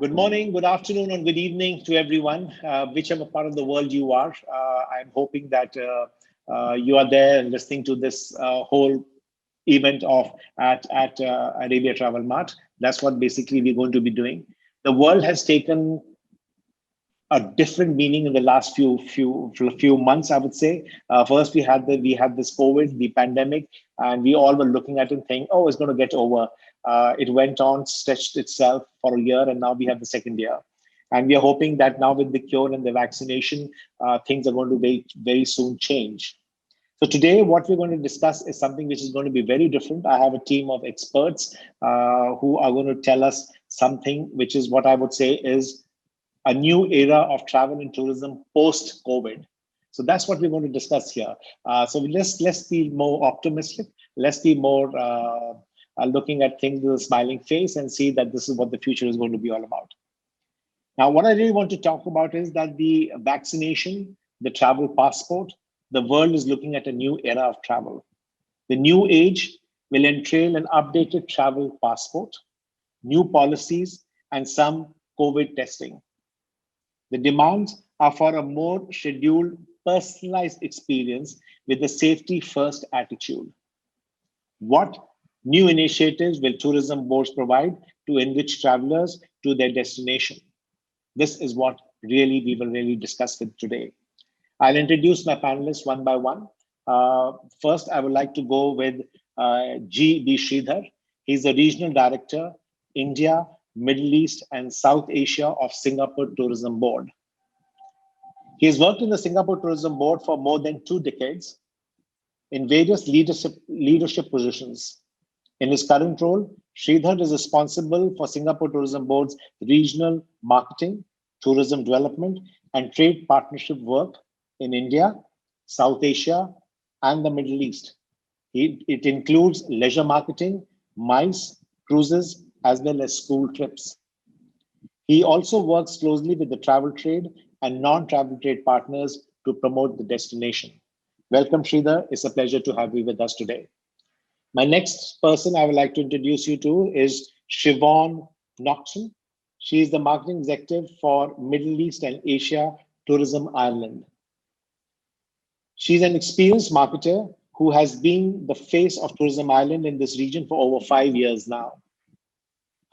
Good morning, good afternoon, and good evening to everyone, whichever part of the world you are. I'm hoping that you are there and listening to this whole event at Arabia Travel Mart. That's what basically we're going to be doing. The world has taken a different meaning in the last few months, I would say. First, we had this COVID, the pandemic, and we all were looking at it and thinking, oh, it's going to get over. It went on, stretched itself for a year, and now we have the second year. And we are hoping that now with the cure and the vaccination, things are going to very soon change. So today, what we're going to discuss is something which is going to be very different. I have a team of experts who are going to tell us something which is what I would say is a new era of travel and tourism post-COVID. So that's what we're going to discuss here. So let's be more optimistic. Let's be more looking at things with a smiling face and see that this is what the future is going to be all about. Now, what I really want to talk about is that the vaccination, the travel passport, the world is looking at a new era of travel. The new age will entail an updated travel passport, new policies, and some COVID testing. The demands are for a more scheduled, personalized experience with a safety-first attitude. What new initiatives will tourism boards provide to enrich travelers to their destination? This is what we will really discuss with today. I'll introduce my panelists one by one. First, I would like to go with Srithar. He's the Regional Director, India, Middle East, and South Asia of Singapore Tourism Board. He has worked in the Singapore Tourism Board for more than 2 decades in various leadership positions. In his current role, Srithar is responsible for Singapore Tourism Board's regional marketing, tourism development, and trade partnership work in India, South Asia, and the Middle East. It includes leisure marketing, MICE, cruises, as well as school trips. He also works closely with the travel trade and non-travel trade partners to promote the destination. Welcome, Srithar. It's a pleasure to have you with us today. My next person I would like to introduce you to is Siobhan Naughton. She is the marketing executive for Middle East and Asia Tourism Ireland. She's an experienced marketer who has been the face of Tourism Ireland in this region for over 5 years now.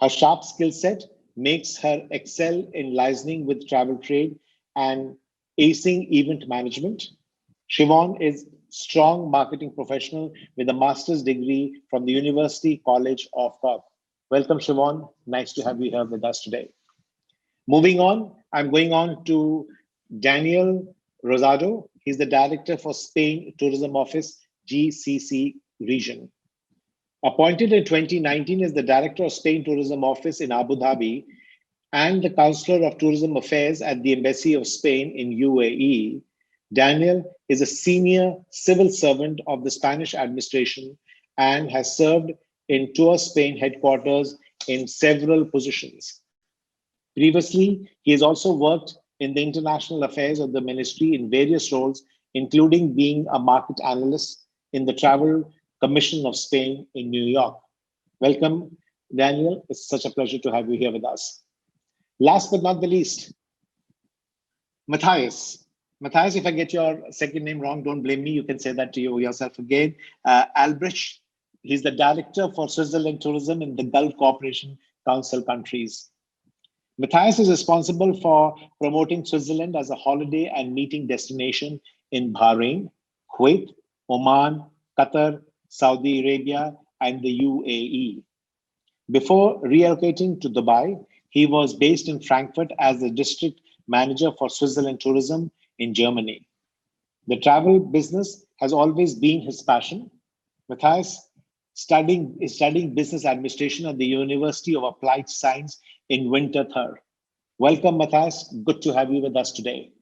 Her sharp skill set makes her excel in liaising with travel trade and acing event management. Siobhan is a strong marketing professional with a master's degree from the University College of Cork. Welcome, Siobhan. Nice to have you here with us today. Moving on, I'm going on to Daniel Rosado. He's the Director for Spain Tourism Office, GCC region. Appointed in 2019 as the Director of Spain Tourism Office in Abu Dhabi and the Counselor of Tourism Affairs at the Embassy of Spain in UAE, Daniel is a senior civil servant of the Spanish administration and has served in Tour Spain headquarters in several positions. Previously, he has also worked in the international affairs of the ministry in various roles, including being a market analyst in the Travel Commission of Spain in New York. Welcome, Daniel. It's such a pleasure to have you here with us. Last but not the least, Matthias. Matthias, if I get your second name wrong, don't blame me. You can say that to yourself again. Albrecht, he's the Director for Switzerland Tourism in the Gulf Cooperation Council countries. Matthias is responsible for promoting Switzerland as a holiday and meeting destination in Bahrain, Kuwait, Oman, Qatar, Saudi Arabia, and the UAE. Before relocating to Dubai, he was based in Frankfurt as the district manager for Switzerland Tourism in Germany. The travel business has always been his passion. Matthias is studying business administration at the University of Applied Science in Winterthur. Welcome, Matthias. Good to have you with us today.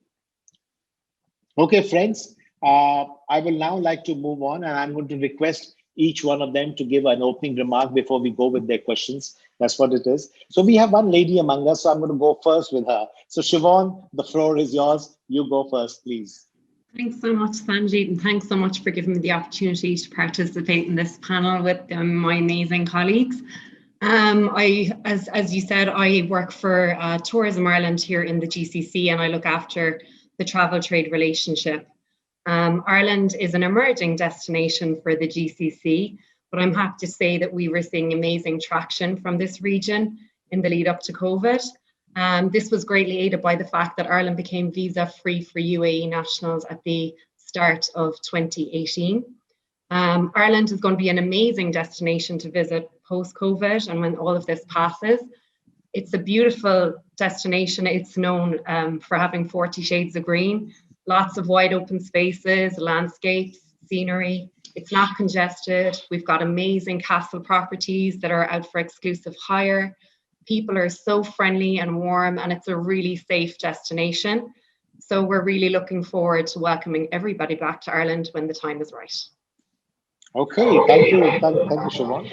Okay, friends, I will now like to move on, and I'm going to request each one of them to give an opening remark before we go with their questions. That's what it is. So we have one lady among us, so I'm going to go first with her. So Siobhan, the floor is yours. You go first, please. Thanks so much, Sanjeet, and thanks so much for giving me the opportunity to participate in this panel with my amazing colleagues. As you said, I work for Tourism Ireland here in the GCC, and I look after the travel trade relationship. Ireland is an emerging destination for the GCC, but I'm happy to say that we were seeing amazing traction from this region in the lead up to COVID. This was greatly aided by the fact that Ireland became visa-free for UAE nationals at the start of 2018. Ireland is going to be an amazing destination to visit post-COVID, and when all of this passes. It's a beautiful destination. It's known for having 40 shades of green, lots of wide open spaces, landscapes, scenery. It's not congested. We've got amazing castle properties that are out for exclusive hire. People are so friendly and warm, and it's a really safe destination. So we're really looking forward to welcoming everybody back to Ireland when the time is right. Okay, thank you, Siobhan.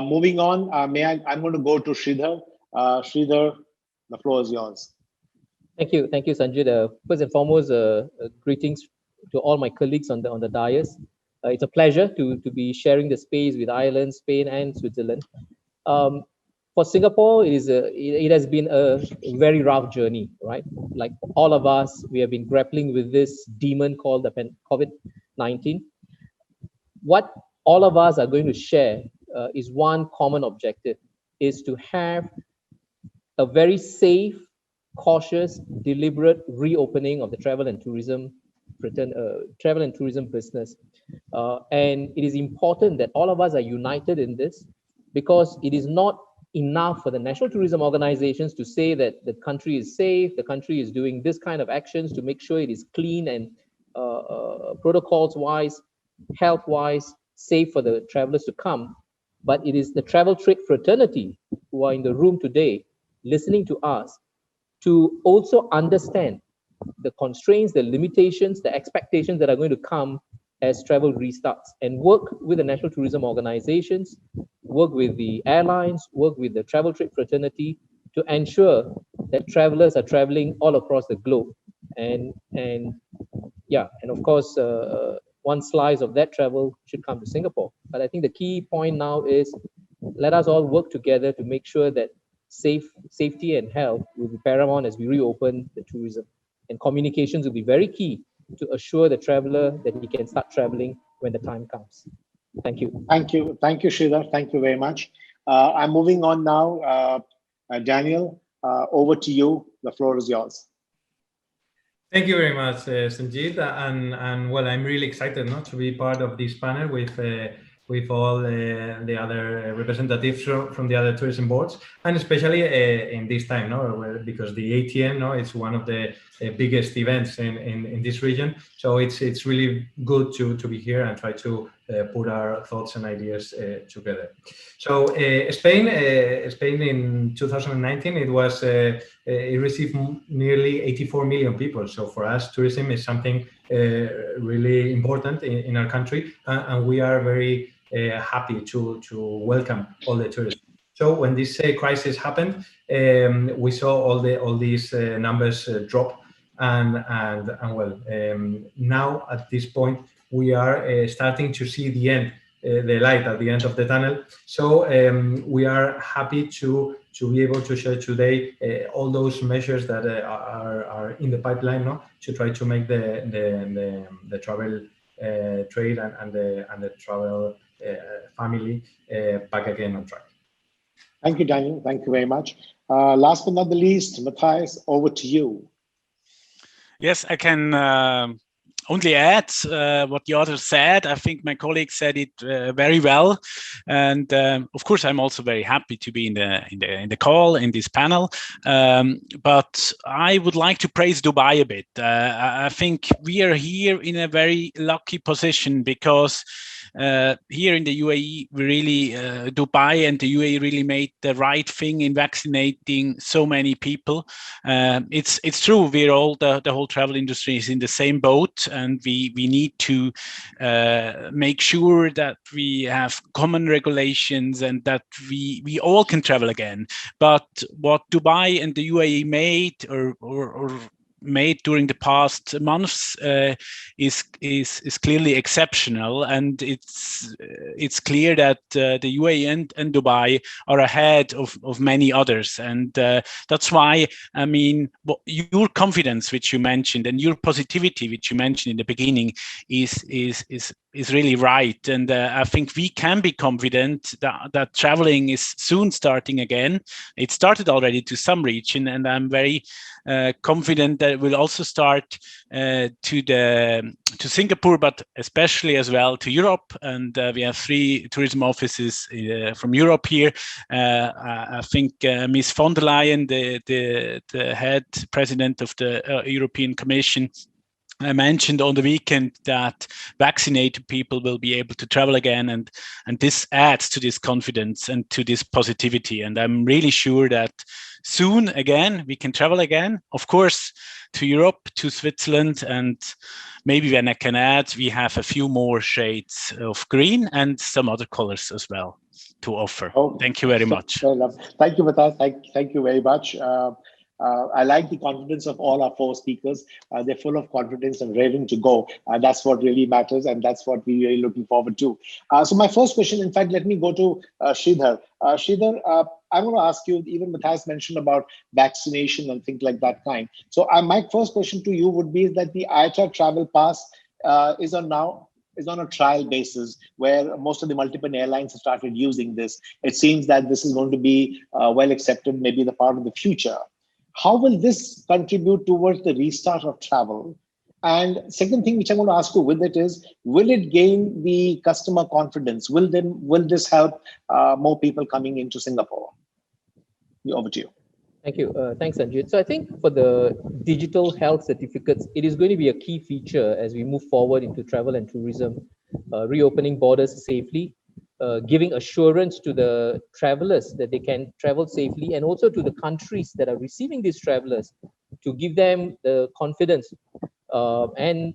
Moving on, I'm going to go to Srithar. Srithar, the floor is yours. Thank you, Sanjit. First and foremost, greetings to all my colleagues on the dais. It's a pleasure to be sharing the space with Ireland, Spain, and Switzerland. For Singapore, it has been a very rough journey, right? Like all of us, we have been grappling with this demon called the COVID-19. What all of us are going to share is one common objective, is to have a very safe, cautious, deliberate reopening of the travel and tourism business. And it is important that all of us are united in this, because it is not enough for the national tourism organizations to say that the country is safe, the country is doing this kind of actions to make sure it is clean and protocols-wise, health-wise, safe for the travelers to come. But it is the travel trade fraternity who are in the room today listening to us to also understand the constraints, the limitations, the expectations that are going to come as travel restarts, and work with the national tourism organizations, work with the airlines, work with the travel trade fraternity to ensure that travelers are traveling all across the globe. And of course, one slice of that travel should come to Singapore. But I think the key point now is let us all work together to make sure that safety and health will be paramount as we reopen the tourism. And communications will be very key to assure the traveler that he can start traveling when the time comes. Thank you. Thank you, Srithar. Thank you very much. I'm moving on now. Daniel, over to you. The floor is yours. Thank you very much, Sanjit. And well, I'm really excited to be part of this panel with all the other representatives from the other tourism boards, and especially in this time, because the ATM is one of the biggest events in this region. So it's really good to be here and try to put our thoughts and ideas together. So Spain in 2019, it received nearly 84 million people. So for us, tourism is something really important in our country, and we are very happy to welcome all the tourists. So when this crisis happened, we saw all these numbers drop, and now at this point we are starting to see the end, the light at the end of the tunnel. So we are happy to be able to share today all those measures that are in the pipeline, to try to make the travel trade and the travel family back again on track. Thank you, Daniel. Thank you very much. Last but not the least, Matthias, over to you. Yes, I can only add what the others said. I think my colleague said it very well, and of course, I'm also very happy to be in the call in this panel. But I would like to praise Dubai a bit. I think we are here in a very lucky position because here in the UAE, we really Dubai and the UAE really made the right thing in vaccinating so many people. It's true, we're all the whole travel industry is in the same boat, and we need to make sure that we have common regulations and that we all can travel again. But what Dubai and the UAE made or made during the past months is clearly exceptional, and it's clear that the UAE and Dubai are ahead of many others, and that's why, I mean, your confidence, which you mentioned, and your positivity, which you mentioned in the beginning, is really right. And I think we can be confident that traveling is soon starting again. It started already to some region, and I'm very confident that it will also start to Singapore, but especially as well to Europe. And we have 3 tourism offices from Europe here. I think Ms. von der Leyen, the head president of the European Commission, I mentioned on the weekend that vaccinated people will be able to travel again, and this adds to this confidence and to this positivity. And I'm really sure that soon again we can travel again, of course, to Europe, to Switzerland, and maybe when I can add, we have a few more shades of green and some other colors as well to offer. Oh, thank you very much. Thank you, Matthias. Thank you very much. I like the confidence of all our 4 speakers. They're full of confidence and raring to go. That's what really matters, and that's what we're really looking forward to. So my first question, in fact, let me go to Srithar. Srithar, I want to ask you, even Matthias mentioned about vaccination and things like that kind. So my first question to you would be that the IATA travel pass is on a trial basis where most of the multiple airlines have started using this. It seems that this is going to be well accepted, maybe the part of the future. How will this contribute towards the restart of travel? And second thing which I want to ask you with it is, will it gain the customer confidence? Will this help more people coming into Singapore? Over to you. Thank you. Thanks, Sanjit. So I think for the digital health certificates, it is going to be a key feature as we move forward into travel and tourism, reopening borders safely, giving assurance to the travelers that they can travel safely, and also to the countries that are receiving these travelers to give them the confidence and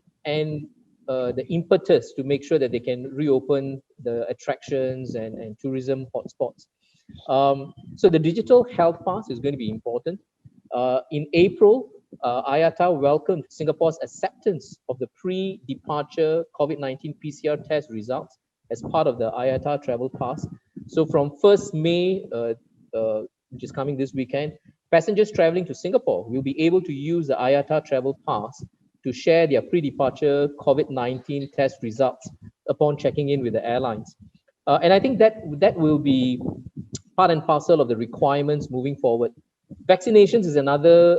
the impetus to make sure that they can reopen the attractions and tourism hotspots. So the digital health pass is going to be important. In April, IATA welcomed Singapore's acceptance of the pre-departure COVID-19 PCR test results as part of the IATA travel pass. So from 1st May, which is coming this weekend, passengers traveling to Singapore will be able to use the IATA travel pass to share their pre-departure COVID-19 test results upon checking in with the airlines. And I think that will be part and parcel of the requirements moving forward. Vaccinations is another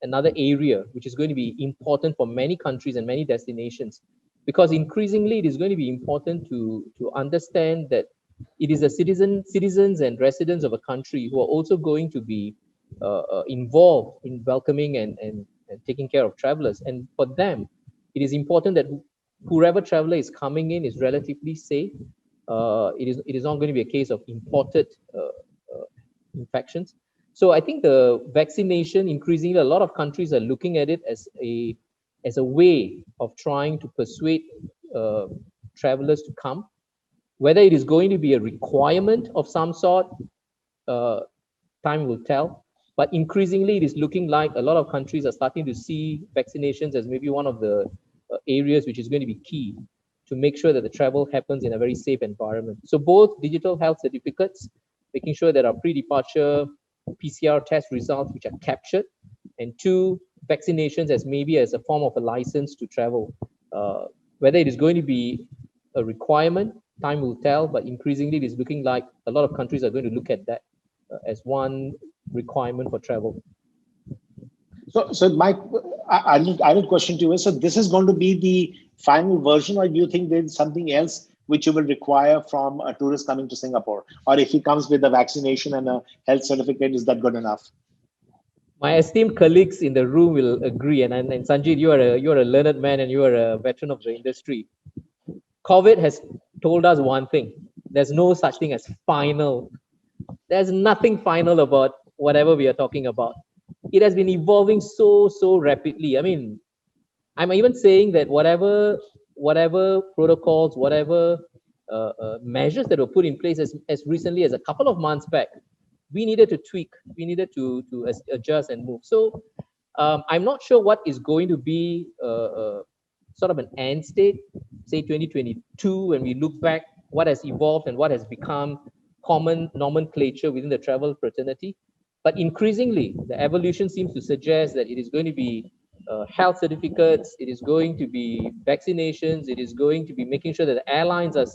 area which is going to be important for many countries and many destinations, because increasingly it is going to be important to understand that it is the citizens and residents of a country who are also going to be involved in welcoming and taking care of travelers. And for them, it is important that whoever traveler is coming in is relatively safe. It is not going to be a case of imported infections. So I think the vaccination, increasingly, a lot of countries are looking at it as a way of trying to persuade travelers to come. Whether it is going to be a requirement of some sort, time will tell. But increasingly, it is looking like a lot of countries are starting to see vaccinations as maybe one of the areas which is going to be key to make sure that the travel happens in a very safe environment. So both digital health certificates, making sure that our pre-departure PCR test results which are captured, and 2, vaccinations as maybe as a form of a license to travel. Whether it is going to be a requirement, time will tell, but increasingly it is looking like a lot of countries are going to look at that as one requirement for travel. So Mike, I have a question to you. So this is going to be the final version, or do you think there's something else which you will require from a tourist coming to Singapore? Or if he comes with a vaccination and a health certificate, is that good enough? My esteemed colleagues in the room will agree, and Sanjit, you are a learned man and you are a veteran of the industry. COVID has told us one thing: there's no such thing as final. There's nothing final about whatever we are talking about. It has been evolving so rapidly. I mean, I'm even saying that whatever protocols, whatever measures that were put in place as recently as a couple of months back, we needed to tweak, we needed to adjust and move. So I'm not sure what is going to be sort of an end state, say 2022, when we look back, what has evolved and what has become common nomenclature within the travel fraternity. But increasingly, the evolution seems to suggest that it is going to be health certificates, it is going to be vaccinations, it is going to be making sure that the airlines are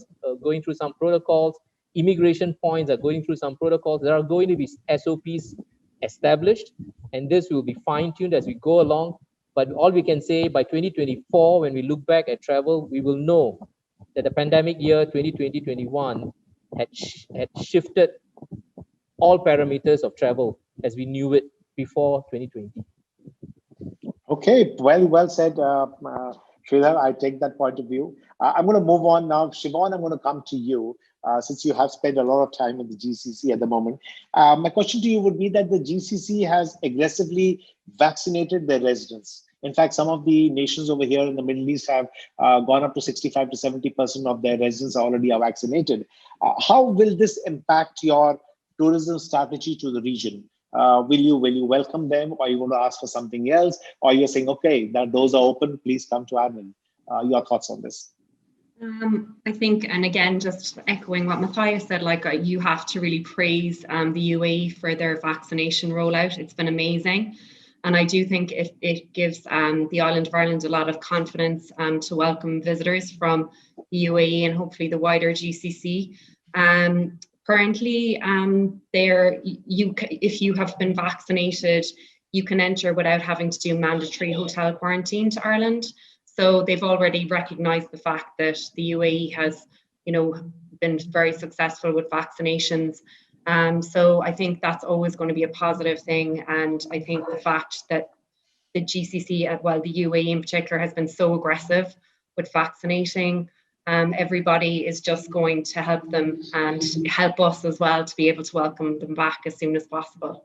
going through some protocols, immigration points are going through some protocols. There are going to be SOPs established, and this will be fine-tuned as we go along. But all we can say, by 2024, when we look back at travel, we will know that the pandemic year 2020-21 had shifted all parameters of travel as we knew it before 2020. Okay, well said, Srithar. I take that point of view. I'm going to move on now. Siobhan, I'm going to come to you since you have spent a lot of time in the GCC at the moment. My question to you would be that the GCC has aggressively vaccinated their residents. In fact, some of the nations over here in the Middle East have gone up to 65 to 70% of their residents already are vaccinated. How will this impact your tourism strategy to the region? Will you welcome them, or are you going to ask for something else, or you're saying, okay, that doors are open, please come to Ireland? Your thoughts on this? I think, and again, just echoing what Matthias said, like you have to really praise the UAE for their vaccination rollout. It's been amazing. And I do think it gives the island of Ireland a lot of confidence to welcome visitors from the UAE and hopefully the wider GCC. Currently, if you have been vaccinated, you can enter without having to do mandatory hotel quarantine to Ireland. So they've already recognised the fact that the UAE has, been very successful with vaccinations. So I think that's always going to be a positive thing. And I think the fact that the GCC, well, the UAE in particular, has been so aggressive with vaccinating everybody is just going to help them and help us as well to be able to welcome them back as soon as possible.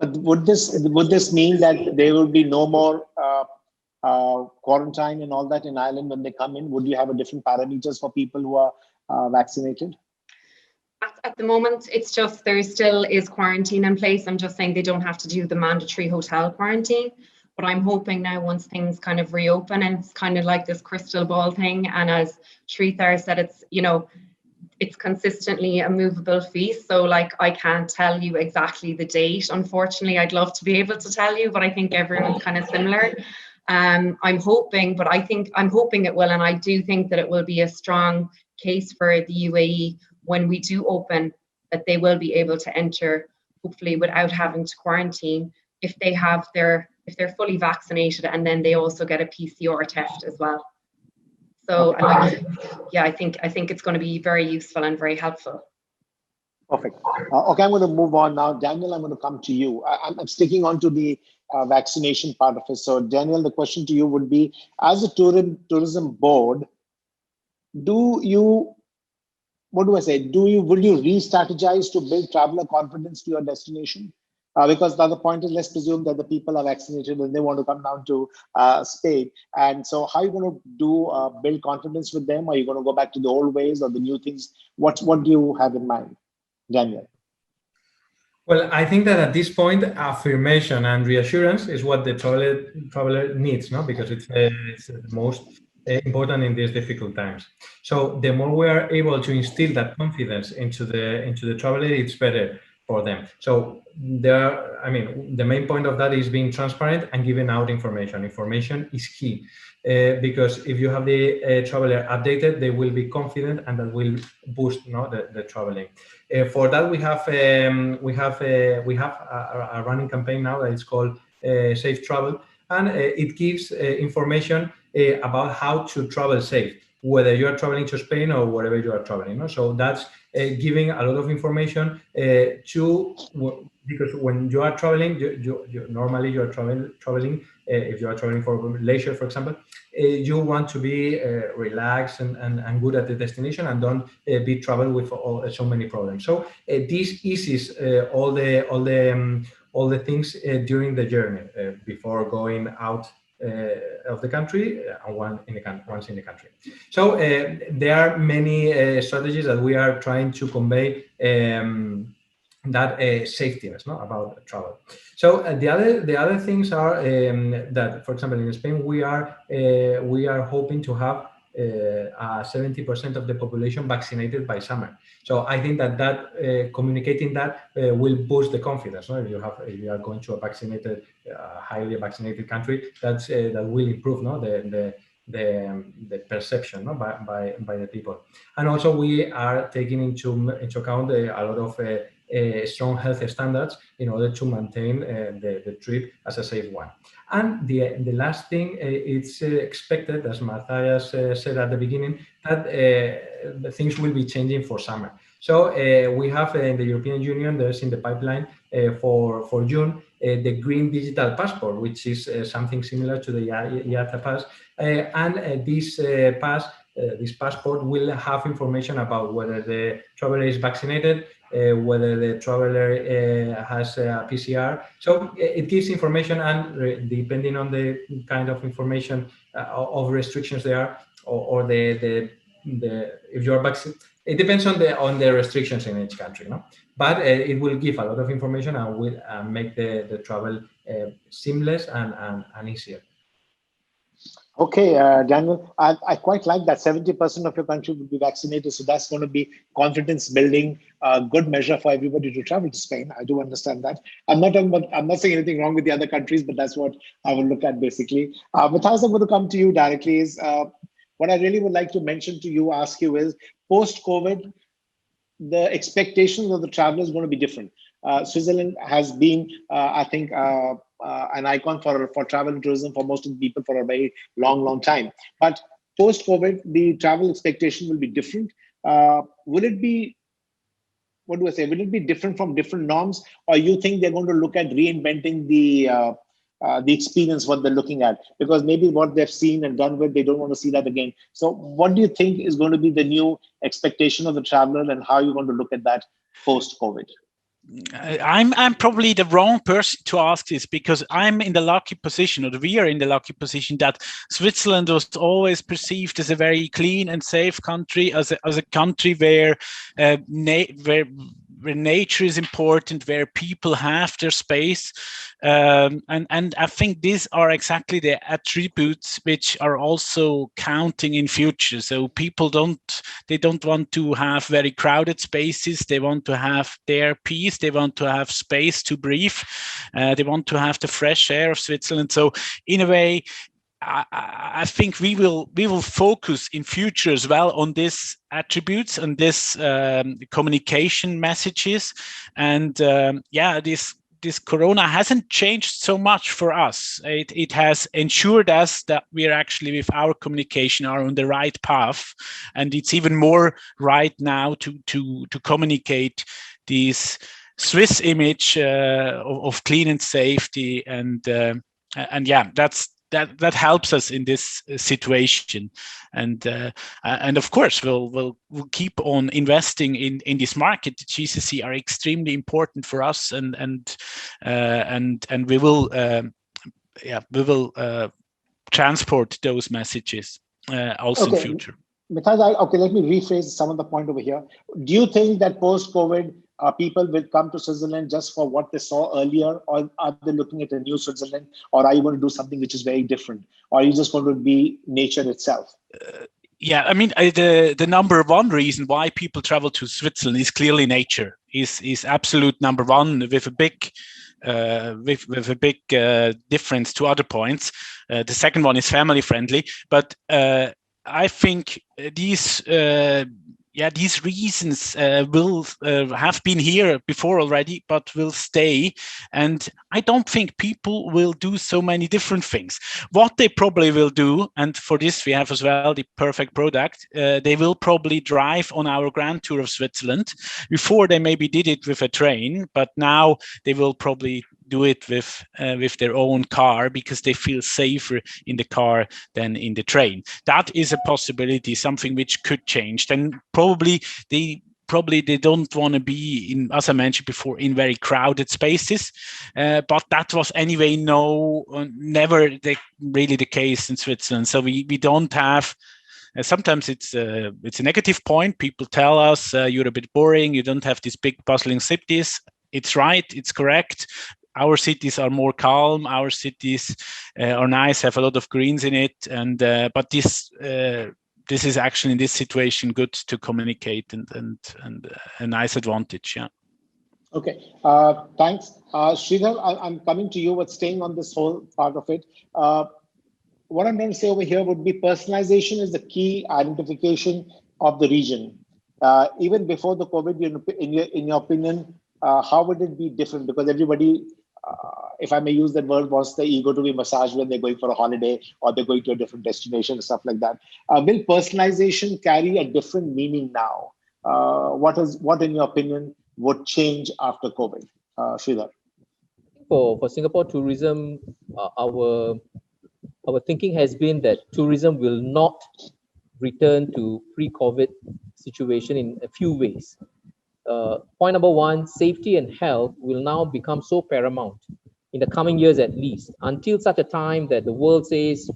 But would this mean that there will be no more quarantine and all that in Ireland when they come in? Would you have a different parameters for people who are vaccinated? At the moment, it's just there still is quarantine in place. I'm just saying they don't have to do the mandatory hotel quarantine. But I'm hoping now once things kind of reopen, and it's kind of like this crystal ball thing. And as Srithar said, it's consistently a movable feast. So like, I can't tell you exactly the date. Unfortunately, I'd love to be able to tell you, but I think everyone's kind of similar. I'm hoping it will. And I do think that it will be a strong case for the UAE when we do open, that they will be able to enter, hopefully without having to quarantine if they're fully vaccinated, and then they also get a PCR test as well. So I think it's going to be very useful and very helpful. Perfect. Okay, I'm going to move on now. Daniel, I'm going to come to you. I'm sticking on to the vaccination part of it. So Daniel, the question to you would be, as a tourism board, will you re-strategize to build traveler confidence to your destination? Because the other point is, let's presume that the people are vaccinated and they want to come down to Spain. And so how are you going to build confidence with them? Are you going to go back to the old ways or the new things? What do you have in mind, Daniel? Well, I think that at this point, affirmation and reassurance is what the traveler needs, no? Because it's the most important in these difficult times. So the more we are able to instill that confidence into the traveler, it's better for them. So the main point of that is being transparent and giving out information. Information is key because if you have the traveler updated, they will be confident, and that will boost the traveling. For that, we have a running campaign now that is called Safe Travel, and it gives information about how to travel safe, whether you are traveling to Spain or wherever you are traveling. So that's giving a lot of information because when you are traveling, normally you are traveling. If you are traveling for leisure, for example, you want to be relaxed and good at the destination, and don't be traveling with so many problems. So this eases all the things during the journey before going out of the country and once in the country. So there are many strategies that we are trying to convey that safety is about travel. So the other things are that, for example, in Spain we are hoping to have 70% of the population vaccinated by summer. So I think that communicating that will boost the confidence. If you are going to a vaccinated, highly vaccinated country, that will improve the perception by the people. And also we are taking into account a lot of strong health standards in order to maintain the trip as a safe one. And the last thing, it's expected, as Matthias said at the beginning, that things will be changing for summer. So we have in the European Union, there's in the pipeline for June, the Green Digital Passport, which is something similar to the IATA Pass. And this passport will have information about whether the traveler is vaccinated, whether the traveler has a PCR. So it gives information, and depending on the kind of information of restrictions there are, or the if you are vaccinated, it depends on the restrictions in each country, But it will give a lot of information and will make the travel seamless and easier. Okay, Daniel, I quite like that 70% of your country will be vaccinated. So that's going to be confidence building, a good measure for everybody to travel to Spain. I do understand that. I'm not saying anything wrong with the other countries, but that's what I will look at basically. Matthias, I'm going to come to you directly. What I really would like to mention to you, ask you is, post-COVID, the expectations of the traveler is going to be different. Switzerland has been, I think, an icon for travel and tourism for most of the people for a very long time. But post-COVID, the travel expectation will be different. Will it be, what do I say? Will it be different from different norms, or you think they're going to look at reinventing the experience, what they're looking at? Because maybe what they've seen and done with, they don't want to see that again. So what do you think is going to be the new expectation of the traveler, and how you're going to look at that post-COVID? I'm probably the wrong person to ask this, because I'm in the lucky position, or we are in the lucky position, that Switzerland was always perceived as a very clean and safe country, as a country where nature is important, where people have their space, and I think these are exactly the attributes which are also counting in future. So people don't want to have very crowded spaces. They want to have their peace. They want to have space to breathe. They want to have the fresh air of Switzerland. So in a way, I think we will focus in future as well on these attributes and this communication messages. And this Corona hasn't changed so much for us. It has ensured us that we are actually, with our communication, are on the right path, and it's even more right now to communicate this Swiss image of clean and safety, and that helps us in this situation, and of course we'll keep on investing in this market. The GCC are extremely important for us, and we will transport those messages also in future. Matthias, let me rephrase some of the point over here. Do you think that post-COVID, people will come to Switzerland just for what they saw earlier, or are they looking at a new Switzerland, or are you going to do something which is very different, or are you just going to be nature itself? I mean, the number one reason why people travel to Switzerland is clearly nature. Is absolute number one, with a big difference to other points. The second one is family friendly, but I think these reasons will have been here before already, but will stay. And I don't think people will do so many different things. What they probably will do, and for this we have as well the perfect product, they will probably drive on our Grand Tour of Switzerland. Before they maybe did it with a train, but now they will probably do it with their own car, because they feel safer in the car than in the train. That is a possibility, something which could change. Then probably they don't want to be in, as I mentioned before, in very crowded spaces. But that was anyway never really the case in Switzerland. So we don't have. Sometimes it's a negative point. People tell us you're a bit boring. You don't have these big bustling cities. it's right, it's correct. Our cities are more calm. Our cities are nice, have a lot of greens in it, and but this is actually in this situation good to communicate and a nice advantage. Yeah. Okay, thanks. Srithar, I'm coming to you, but staying on this whole part of it. What I'm going to say over here would be personalization is the key identification of the region. Even before the COVID, in your opinion, how would it be different? Because everybody, if I may use that word, wants the ego to be massaged when they're going for a holiday or they're going to a different destination and stuff like that. Will personalization carry a different meaning now? What in your opinion, would change after COVID? Srithar. For Singapore tourism, our thinking has been that tourism will not return to pre-COVID situation in a few ways. Point number one, safety and health will now become so paramount in the coming years at least, until such a time that the world says,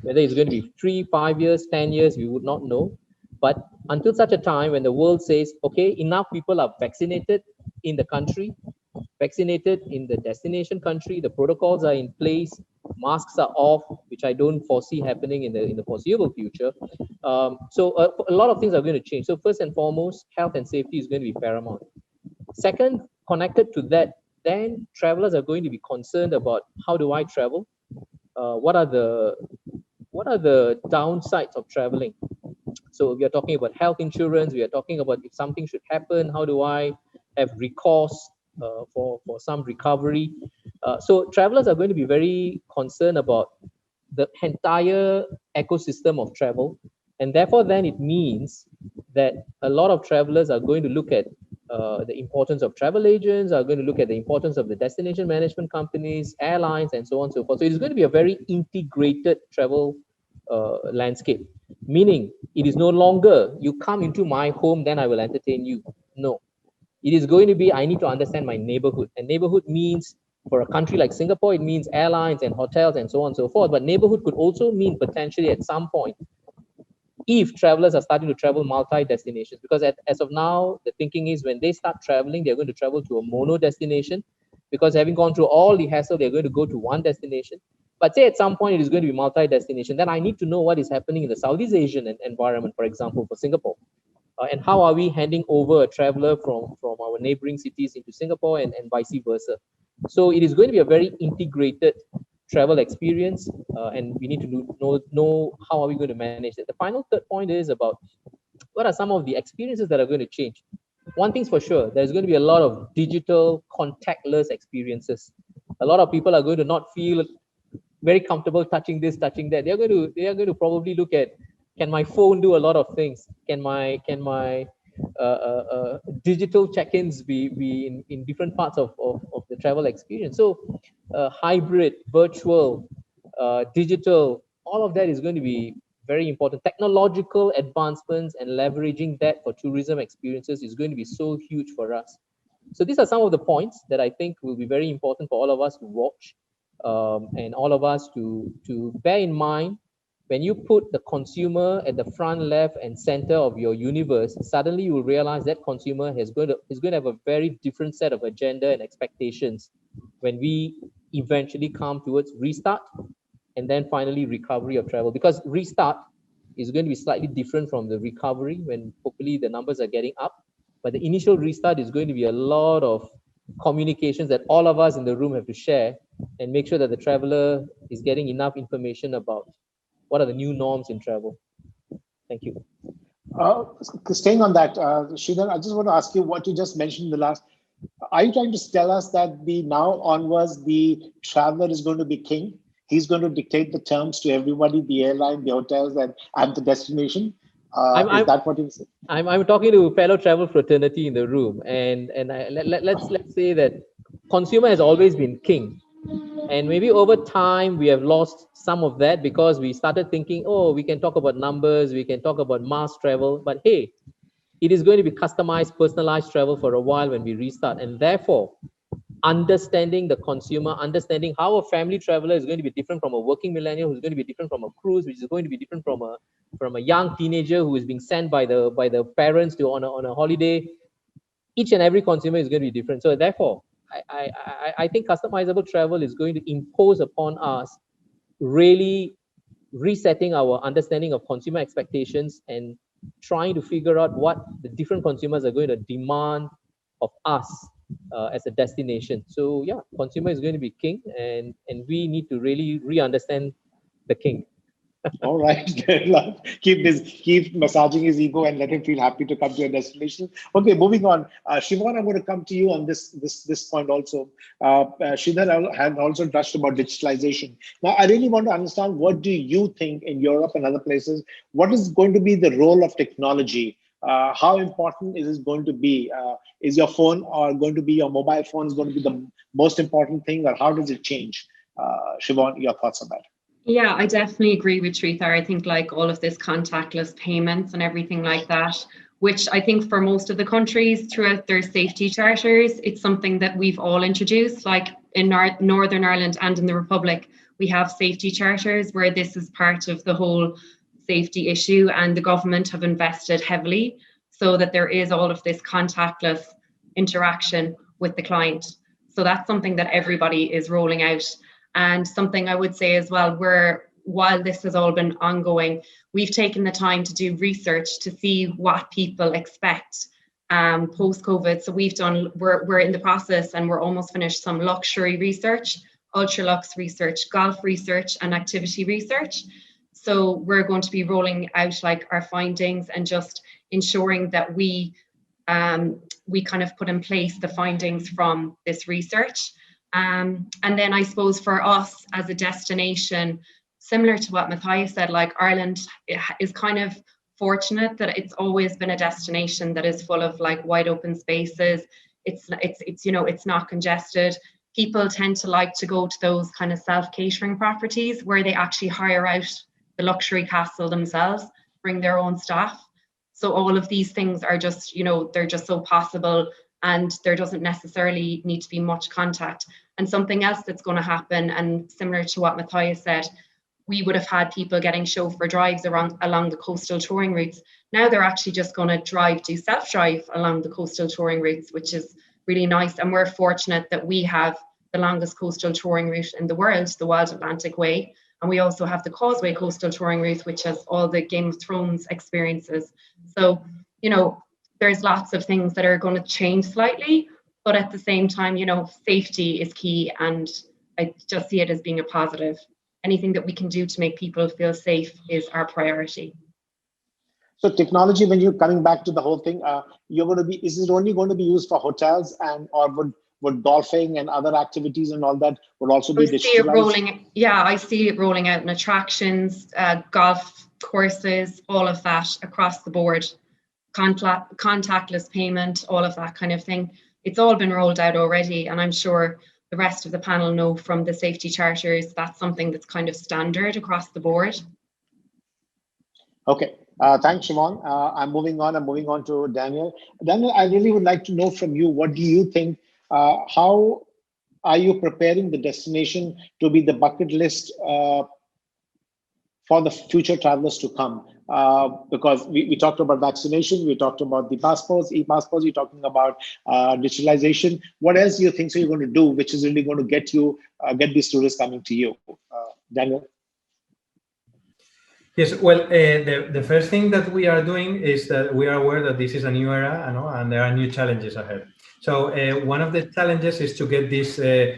whether it's going to be 3, 5 years, 10 years, we would not know. But until such a time when the world says, okay, enough people are vaccinated in the country, vaccinated in the destination country, the protocols are in place, masks are off, which I don't foresee happening in the foreseeable future. So a lot of things are going to change. So first and foremost, health and safety is going to be paramount. Second, connected to that, then travelers are going to be concerned about how do I travel? What are the downsides of traveling? So we are talking about health insurance. We are talking about if something should happen, how do I have recourse for some recovery? So travelers are going to be very concerned about the entire ecosystem of travel, and therefore then it means that a lot of travelers are going to look at the importance of travel agents, are going to look at the importance of the destination management companies, airlines, and so on and so forth. So it's going to be a very integrated travel landscape, meaning it is no longer you come into my home, then I will entertain you. No, it is going to be I need to understand my neighborhood, and neighborhood means for a country like Singapore, it means airlines and hotels and so on and so forth. But neighborhood could also mean potentially at some point, if travelers are starting to travel multi-destinations, because as of now, the thinking is when they start traveling, they're going to travel to a mono destination, because having gone through all the hassle, they're going to go to one destination. But say at some point it is going to be multi-destination, then I need to know what is happening in the Southeast Asian environment, for example, for Singapore. And how are we handing over a traveler from our neighboring cities into Singapore and vice versa. So it is going to be a very integrated travel experience, and we need to know how are we going to manage it. The final third point is about what are some of the experiences that are going to change. One thing's for sure, there's going to be a lot of digital contactless experiences. A lot of people are going to not feel very comfortable touching this, touching that. They are going to probably look at, can my phone do a lot of things? Can my digital check-ins be in different parts of the travel experience? So hybrid, virtual, digital, all of that is going to be very important. Technological advancements and leveraging that for tourism experiences is going to be so huge for us. So these are some of the points that I think will be very important for all of us to watch, and all of us to bear in mind. When you put the consumer at the front left and center of your universe, suddenly you will realize that consumer is going to have a very different set of agenda and expectations when we eventually come towards restart and then finally recovery of travel. Because restart is going to be slightly different from the recovery when hopefully the numbers are getting up. But the initial restart is going to be a lot of communications that all of us in the room have to share and make sure that the traveler is getting enough information about what are the new norms in travel. Thank you. Staying on that, Srithar, I just want to ask you what you just mentioned in the last. Are you trying to tell us that the now onwards, the traveler is going to be king? He's going to dictate the terms to everybody, the airline, the hotels, and the destination? Is that what you said? I'm talking to fellow travel fraternity in the room, and let's say that consumer has always been king. And maybe over time, we have lost some of that because we started thinking, oh, we can talk about numbers, we can talk about mass travel, but hey, it is going to be customized, personalized travel for a while when we restart. And therefore, understanding the consumer, understanding how a family traveler is going to be different from a working millennial, who's going to be different from a cruise, which is going to be different from a young teenager who is being sent by the parents to on a holiday. each and every consumer is going to be different. So therefore, I think customizable travel is going to impose upon us really resetting our understanding of consumer expectations and trying to figure out what the different consumers are going to demand of us as a destination. So yeah, consumer is going to be king, and we need to really re-understand the king. All right. Keep massaging his ego and let him feel happy to come to your destination. Okay, moving on. Siobhan, I'm going to come to you on this point also. Srithar had also touched about digitalization. Now, I really want to understand, what do you think in Europe and other places, what is going to be the role of technology? How important is it going to be? Is your phone or going to be your mobile phone is going to be the most important thing, or how does it change? Siobhan, your thoughts on that? Yeah, I definitely agree with Srithar. I think like all of this contactless payments and everything like that, which I think for most of the countries throughout their safety charters, it's something that we've all introduced. Like in Northern Ireland and in the Republic, we have safety charters where this is part of the whole safety issue, and the government have invested heavily so that there is all of this contactless interaction with the client. So that's something that everybody is rolling out. And something I would say as well, while this has all been ongoing, we've taken the time to do research to see what people expect post-COVID. So we're in the process, and we're almost finished, some luxury research, ultra lux research, golf research, and activity research. So we're going to be rolling out like our findings and just ensuring that we kind of put in place the findings from this research. And then I suppose for us as a destination, similar to what Matthias said, like Ireland is kind of fortunate that it's always been a destination that is full of like wide open spaces. It's you know, it's not congested. People tend to like to go to those kind of self-catering properties where they actually hire out the luxury castle themselves, bring their own staff. So all of these things are just, you know, they're just so possible, and there doesn't necessarily need to be much contact. And something else that's going to happen, and similar to what Matthias said, we would have had people getting chauffeur drives along the coastal touring routes. Now they're actually just going to do self-drive along the coastal touring routes, which is really nice. And we're fortunate that we have the longest coastal touring route in the world, the Wild Atlantic Way. And we also have the Causeway coastal touring route, which has all the Game of Thrones experiences. So, you know, there's lots of things that are going to change slightly, but at the same time, you know, safety is key, and I just see it as being a positive. Anything that we can do to make people feel safe is our priority. So technology, when you're coming back to the whole thing, is it only going to be used for hotels, or would golfing and other activities and all that would also be digitalized? I see it rolling out in attractions, golf courses, all of that across the board. Contactless payment, all of that kind of thing. It's all been rolled out already, and I'm sure the rest of the panel know from the safety charters that's something that's kind of standard across the board. Okay, thanks, Siobhan. I'm moving on to Daniel. Daniel, I really would like to know from you, what do you think, how are you preparing the destination to be the bucket list for the future travelers to come? Because we talked about vaccination, we talked about the passports, e-passports, you're talking about digitalization. What else do you think you're going to do, which is really going to get these tourists coming to you? Daniel? Yes, well, the first thing that we are doing is that we are aware that this is a new era, and there are new challenges ahead. So one of the challenges is to get this, to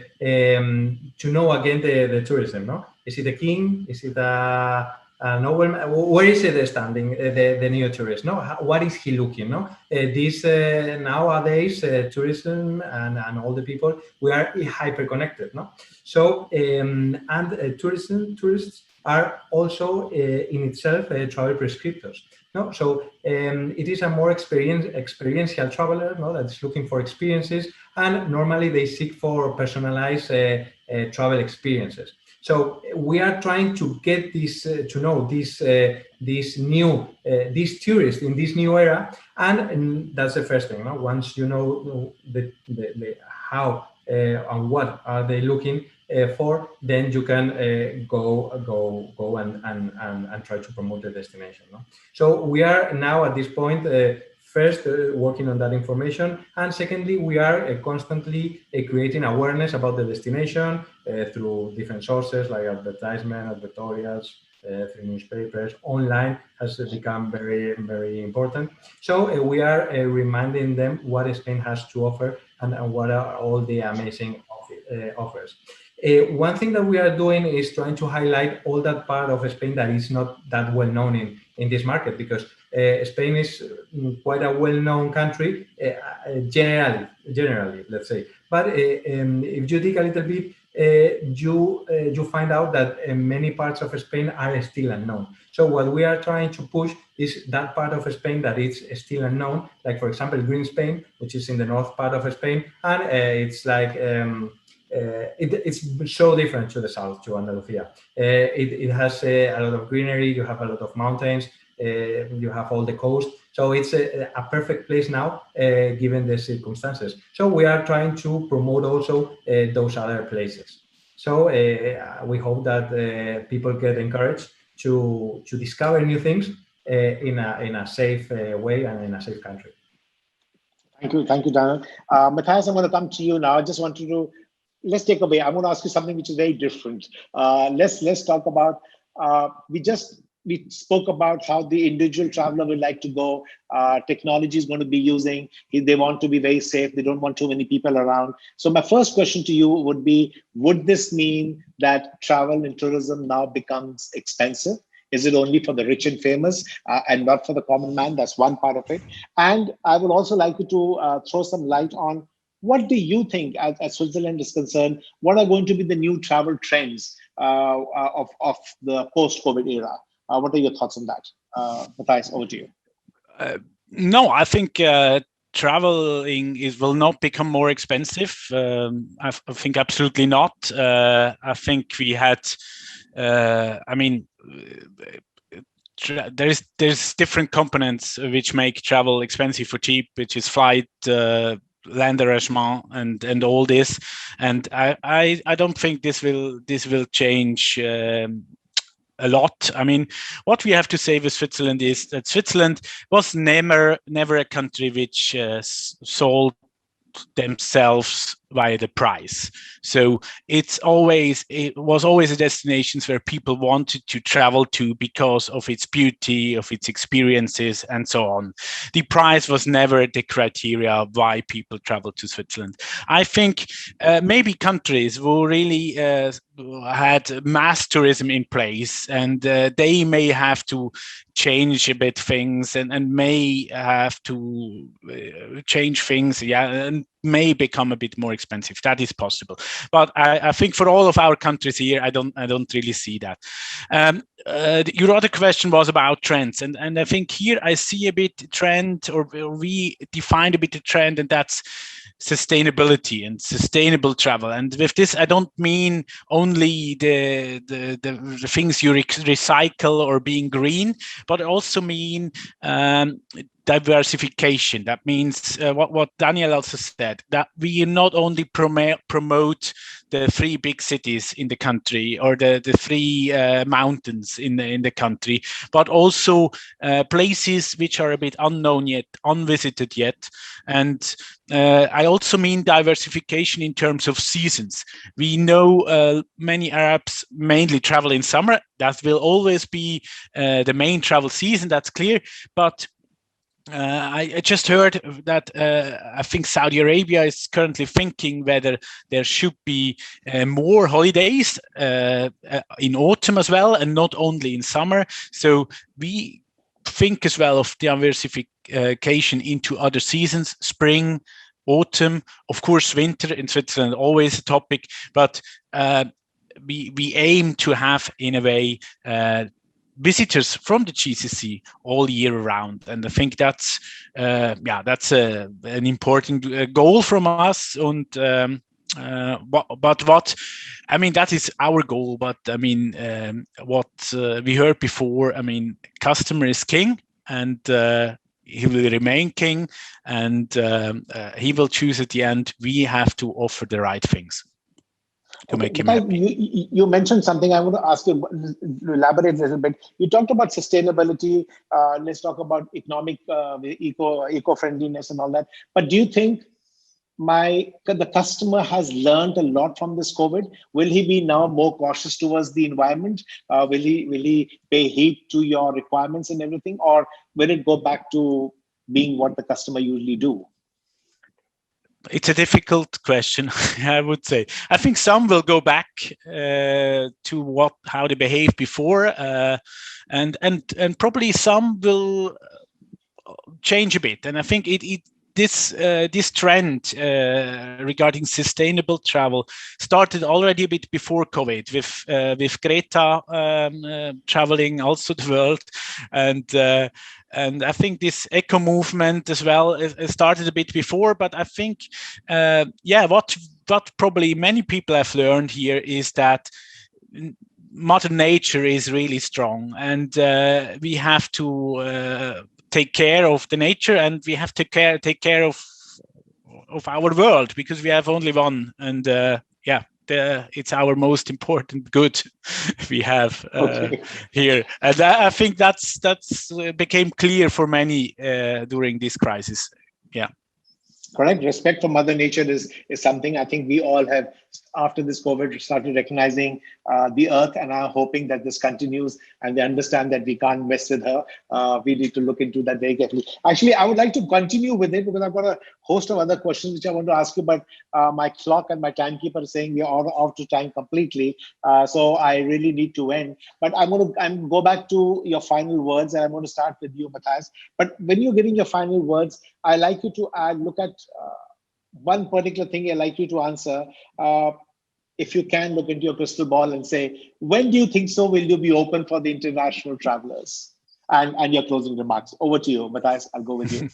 know again the tourism, no? Is it a king? Is it a nobleman? Where is it standing, the new tourist? No, what is he looking? No, this nowadays tourism and all the people, we are hyper connected. No, so tourists are also in itself travel prescriptors. No, so it is a more experiential traveler, no, that's looking for experiences, and normally they seek for personalized travel experiences. So we are trying to get this to know these tourists in this new era, and that's the first thing. No? Once you know the how and what are they looking for, then you can go and try to promote the destination. No? So we are now at this point first, working on that information, and secondly, we are constantly creating awareness about the destination through different sources like advertisement, advertorials, through newspapers, online has become very, very important. So we are reminding them what Spain has to offer and what are all the amazing offers. One thing that we are doing is trying to highlight all that part of Spain that is not that well known in this market, because Spain is quite a well-known country generally, let's say. But if you dig a little bit, you find out that many parts of Spain are still unknown. So what we are trying to push is that part of Spain that is still unknown, like for example, Green Spain, which is in the north part of Spain, and it's like it's so different to the south, to Andalusia. It has a lot of greenery, you have a lot of mountains, you have all the coast. So it's a perfect place now, given the circumstances. So we are trying to promote also those other places. So we hope that people get encouraged to discover new things in a safe way and in a safe country. Thank you, Daniel. Matthias, I'm going to come to you now. I just wanted to, let's take away. I'm going to ask you something which is very different. Let's talk about, we spoke about how the individual traveler would like to go. Technology is going to be using. They want to be very safe. They don't want too many people around. So my first question to you would be, would this mean that travel and tourism now becomes expensive? Is it only for the rich and famous and not for the common man? That's one part of it. And I would also like you to throw some light on, what do you think, as Switzerland is concerned, what are going to be the new travel trends of the post-COVID era? What are your thoughts on that? Matthias, over to you. No, I think traveling will not become more expensive. I think absolutely not. I think we had, there's different components which make travel expensive for cheap, which is flight, land arrangement, and all this. And I don't think this will change a lot. I mean, what we have to say with Switzerland is that Switzerland was never a country which sold themselves via the price. So it was always a destination where people wanted to travel to because of its beauty, of its experiences, and so on. The price was never the criteria why people travel to Switzerland. I think maybe countries who really had mass tourism in place, and they may have to change a bit things and may have to change things, and may become a bit more expensive. That is possible, but I think for all of our countries here, I don't really see that. Your other question was about trends, and I think here I see a bit trend, or we defined a bit the trend, and that's sustainability and sustainable travel. And with this, I don't mean only the things you recycle or being green, but I also mean diversification. That means what Daniel also said, that we not only promote the 3 big cities in the country, or the 3 mountains in the country, but also places which are a bit unknown yet, unvisited yet. And I also mean diversification in terms of seasons. We know many Arabs mainly travel in summer. That will always be the main travel season, that's clear. But I just heard that I think Saudi Arabia is currently thinking whether there should be more holidays in autumn as well, and not only in summer. So we think as well of diversification into other seasons: spring, autumn, of course, winter in Switzerland, always a topic. But we aim to have, in a way, visitors from the GCC all year round, and I think that's an important goal from us. And but I mean, that is our goal. But I mean, what we heard before, I mean, customer is king, and he will remain king, and he will choose at the end. We have to offer the right things. to make him Matthias, happy. you mentioned something. I want to ask you to elaborate a little bit. You talked about sustainability. Let's talk about economic eco-friendliness and all that. But do you think the customer has learned a lot from this COVID? Will he be now more cautious towards the environment? Will he pay heed to your requirements and everything, or will it go back to being what the customer usually do? It's a difficult question, I would say. I think some will go back to how they behaved before, and probably some will change a bit. And I think this trend regarding sustainable travel started already a bit before COVID, with Greta traveling also the world, and I think this eco movement as well started a bit before. But I think, what probably many people have learned here is that Mother Nature is really strong, and we have to take care of the nature, and we have to take care of our world, because we have only one, and it's our most important good we have here. And I think that's became clear for many during this crisis. Yeah. Correct. Respect for Mother Nature is something I think we all have, after this COVID, started recognizing the earth, and are hoping that this continues, and they understand that we can't mess with her. We need to look into that very carefully. Actually, I would like to continue with it, because I've got a host of other questions which I want to ask you, but my clock and my timekeeper is saying we are out to time completely. So I really need to end. But I'm going to go back to your final words, and I'm going to start with you, Matthias. But when you're giving your final words, I like you to look at one particular thing. I like you to answer. If you can look into your crystal ball and say, when do you think so will you be open for the international travelers? And your closing remarks. Over to you, Matthias. I'll go with you.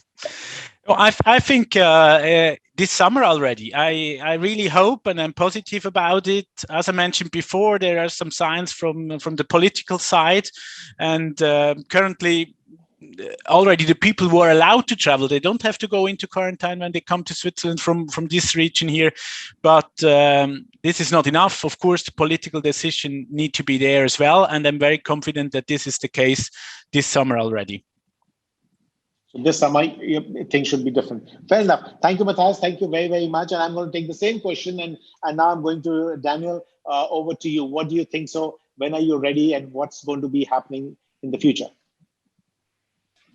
I think this summer already. I really hope, and I'm positive about it. As I mentioned before, there are some signs from the political side, and currently, already the people who are allowed to travel, they don't have to go into quarantine when they come to Switzerland from this region here. But this is not enough. Of course, the political decision need to be there as well, and I'm very confident that this is the case this summer already. So this summer, things should be different. Fair enough. Thank you, Matthias. Thank you very, very much. And I'm going to take the same question, and now I'm going to Daniel. Over to you. What do you think so? When are you ready, and what's going to be happening in the future?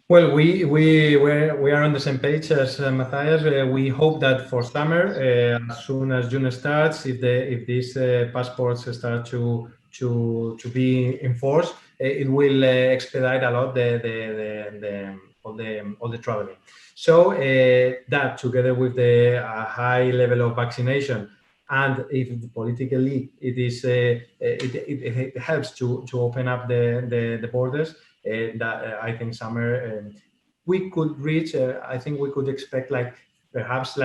Well, we are on the same page as Matthias. We hope that for summer, as soon as June starts, if these passports start to be enforced, it will expedite a lot all the traveling. So that, together with the high level of vaccination, and if politically it helps to open up the borders. That I think summer we could reach. I think we could expect perhaps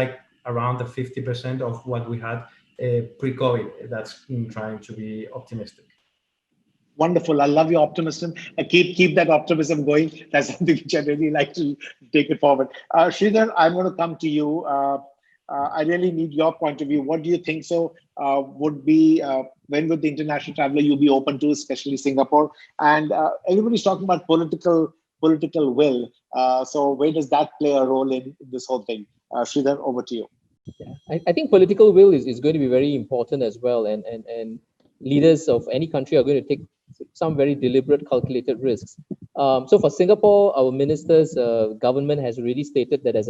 around the 50% of what we had pre-COVID. That's trying to be optimistic. Wonderful. I love your optimism. Keep that optimism going. That's something which I really like to take it forward. Srithar, I'm going to come to you. I really need your point of view. What do you think so would be, when would the international traveler you be open to, especially Singapore? And everybody's talking about political will. So where does that play a role in this whole thing? Srithar, over to you. Yeah, I think political will is going to be very important as well. And leaders of any country are going to take some very deliberate, calculated risks. So for Singapore, our minister's government has really stated that as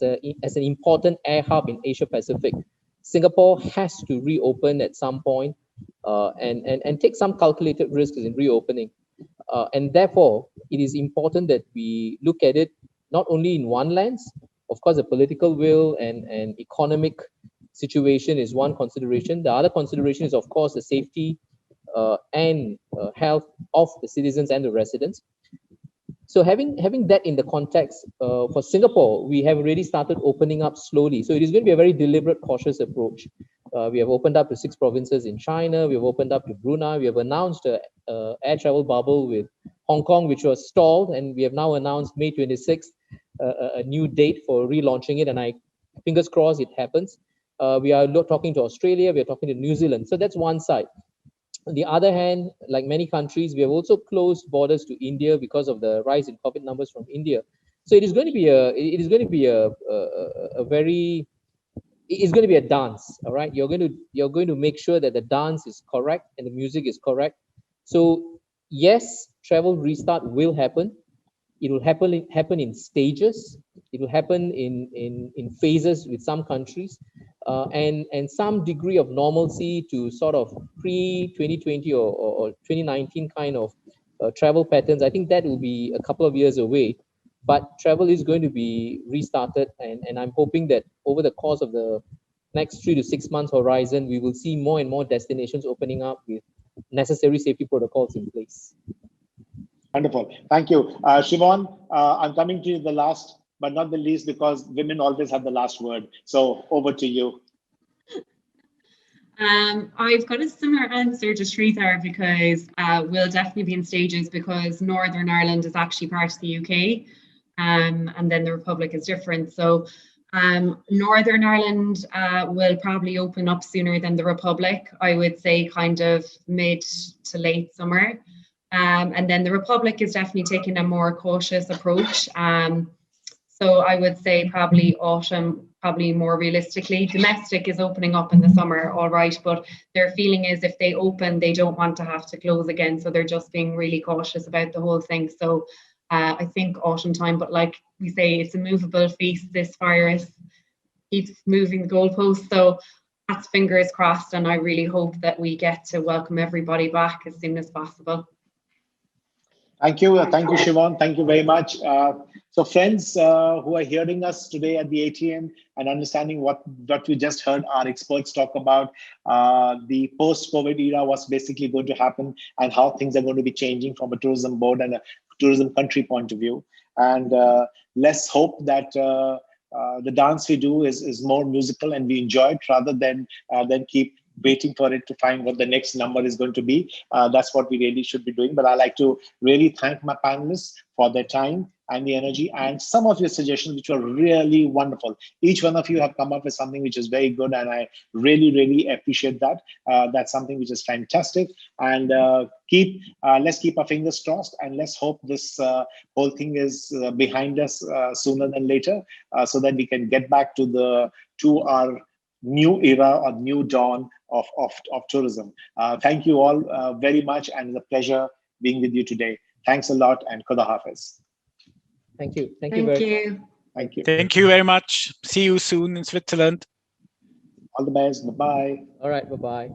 an important air hub in Asia Pacific, Singapore has to reopen at some point and take some calculated risks in reopening. And therefore, it is important that we look at it not only in one lens. Of course, the political will and economic situation is one consideration. The other consideration is, of course, the safety and health of the citizens and the residents. So having that in the context, for Singapore, we have already started opening up slowly. So it is going to be a very deliberate, cautious approach. We have opened up to 6 provinces in China. We have opened up to Brunei. We have announced an air travel bubble with Hong Kong, which was stalled. And we have now announced May 26th, a new date for relaunching it. And fingers crossed it happens. We are talking to Australia, we are talking to New Zealand. So that's one side. On the other hand, like many countries, we have also closed borders to India because of the rise in COVID numbers from India. So it is going to be it's going to be a dance. All right, you're going to make sure that the dance is correct and the music is correct. So yes, travel restart will happen. It will happen in stages. It will happen in phases with some countries, and some degree of normalcy to sort of pre-2020 or 2019 kind of travel patterns. I think that will be a couple of years away, but travel is going to be restarted, and I'm hoping that over the course of the next 3 to 6 months horizon, we will see more and more destinations opening up with necessary safety protocols in place. Wonderful. Thank you. Siobhan, I'm coming to you the last, but not the least, because women always have the last word. So over to you. I've got a similar answer to Srithar, because we'll definitely be in stages, because Northern Ireland is actually part of the UK, and then the Republic is different. So Northern Ireland will probably open up sooner than the Republic. I would say kind of mid to late summer. And then the Republic is definitely taking a more cautious approach. So I would say probably autumn, probably more realistically. Domestic is opening up in the summer, all right, but their feeling is if they open, they don't want to have to close again. So they're just being really cautious about the whole thing. So I think autumn time, but like we say, it's a movable feast. This virus keeps moving the goalposts. So that's fingers crossed. And I really hope that we get to welcome everybody back as soon as possible. Thank you, Siobhan. Thank you very much. So friends who are hearing us today at the ATM and understanding what we just heard our experts talk about, the post-COVID era, what's basically going to happen and how things are going to be changing from a tourism board and a tourism country point of view. And let's hope that the dance we do is more musical and we enjoy it rather than keep waiting for it to find what the next number is going to be. That's what we really should be doing. But I'd like to really thank my panelists for their time and the energy and some of your suggestions, which were really wonderful. Each one of you have come up with something which is very good, and I really, really appreciate that. That's something which is fantastic. And let's keep our fingers crossed, and let's hope this whole thing is behind us sooner than later, so that we can get back to our new era or new dawn of tourism. Thank you all very much, and it's a pleasure being with you today. Thanks a lot, and Khuda Hafiz. Thank you. Thank you very much. Thank you. Thank you very much. See you soon in Switzerland. All the best. Bye-bye. All right. Bye-bye.